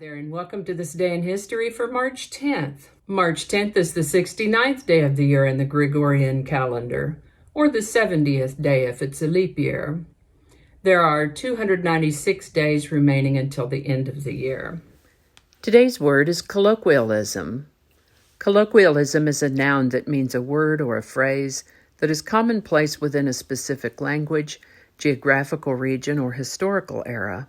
there, and welcome to this day in history for March 10th. March 10th is the 69th day of the year in the Gregorian calendar, or the 70th day if it's a leap year. There are 296 days remaining until the end of the year. Today's word is colloquialism. Colloquialism is a noun that means a word or a phrase that is commonplace within a specific language, geographical region, or historical era.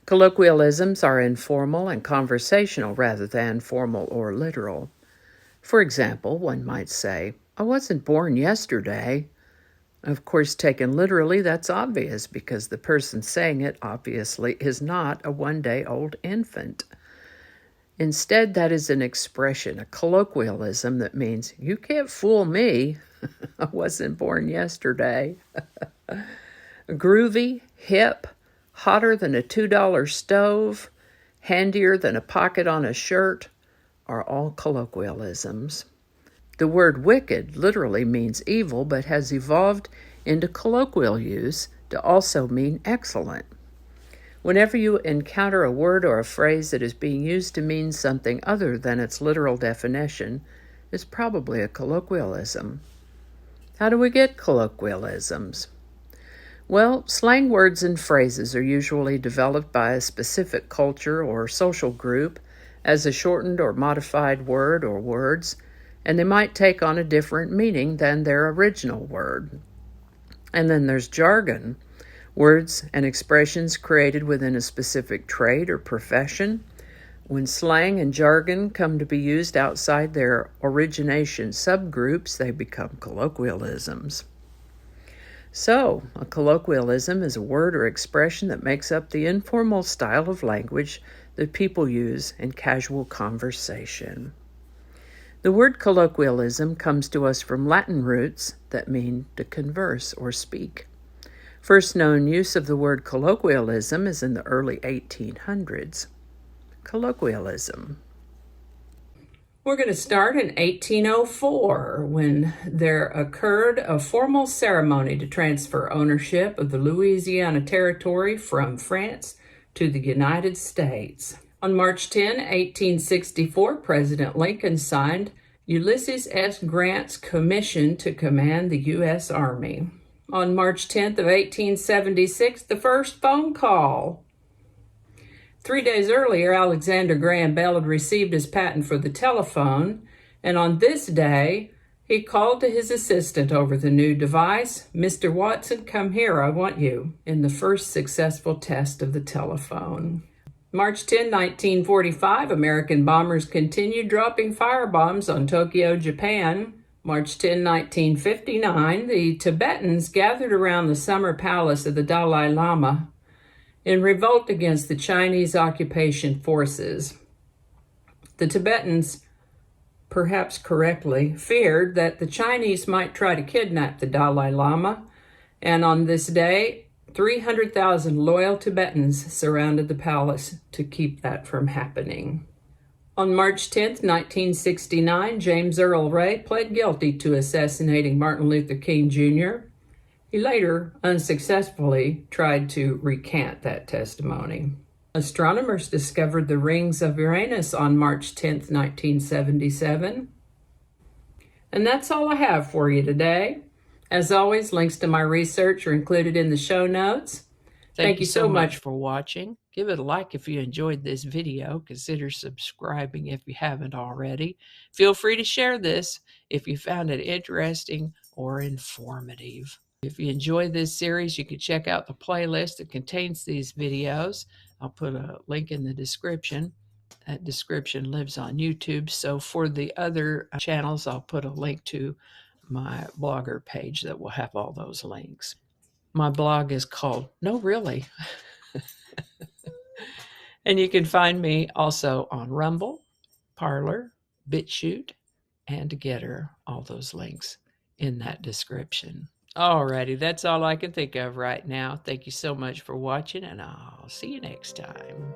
Colloquialisms are informal and conversational rather than formal or literal. For example, one might say, "I wasn't born yesterday." Of course, taken literally, that's obvious because the person saying it obviously is not a one-day-old infant. Instead, that is an expression, a colloquialism that means, "You can't fool me. I wasn't born yesterday." Groovy, hip, hotter than a $2 stove, handier than a pocket on a shirt, are all colloquialisms. The word wicked literally means evil, but has evolved into colloquial use to also mean excellent. Whenever you encounter a word or a phrase that is being used to mean something other than its literal definition, it's probably a colloquialism. How do we get colloquialisms? Well, slang words and phrases are usually developed by a specific culture or social group as a shortened or modified word or words, and they might take on a different meaning than their original word. And then there's jargon, words and expressions created within a specific trade or profession. When slang and jargon come to be used outside their origination subgroups, they become colloquialisms. So, a colloquialism is a word or expression that makes up the informal style of language that people use in casual conversation. The word colloquialism comes to us from Latin roots that mean to converse or speak. First known use of the word colloquialism is in the early 1800s. Colloquialism. We're going to start in 1804 when there occurred a formal ceremony to transfer ownership of the Louisiana Territory from France to the United States. On March 10, 1864, President Lincoln signed Ulysses S. Grant's commission to command the U.S. Army. On March 10th of 1876, the first phone call. 3 days earlier, Alexander Graham Bell had received his patent for the telephone, and on this day, he called to his assistant over the new device, "Mr. Watson, come here, I want you," in the first successful test of the telephone. March 10, 1945, American bombers continued dropping firebombs on Tokyo, Japan. March 10, 1959, the Tibetans gathered around the summer palace of the Dalai Lama in revolt against the Chinese occupation forces. The Tibetans, perhaps correctly, feared that the Chinese might try to kidnap the Dalai Lama, and on this day, 300,000 loyal Tibetans surrounded the palace to keep that from happening. On March 10, 1969, James Earl Ray pled guilty to assassinating Martin Luther King Jr. He later unsuccessfully tried to recant that testimony. Astronomers discovered the Rings of Uranus on March 10, 1977. And that's all I have for you today. As always, links to my research are included in the show notes. Thank you so much for watching. Give it a like if you enjoyed this video. Consider subscribing if you haven't already. Feel free to share this if you found it interesting or informative. If you enjoyed this series, you can check out the playlist that contains these videos. I'll put a link in the description. That description lives on YouTube. So for the other channels, I'll put a link to my blogger page that will have all those links. My blog is called No Really. And you can find me also on Rumble, Parler, BitChute, and Getter. All those links in that description. Alrighty, that's all I can think of right now. Thank you so much for watching, and I'll see you next time.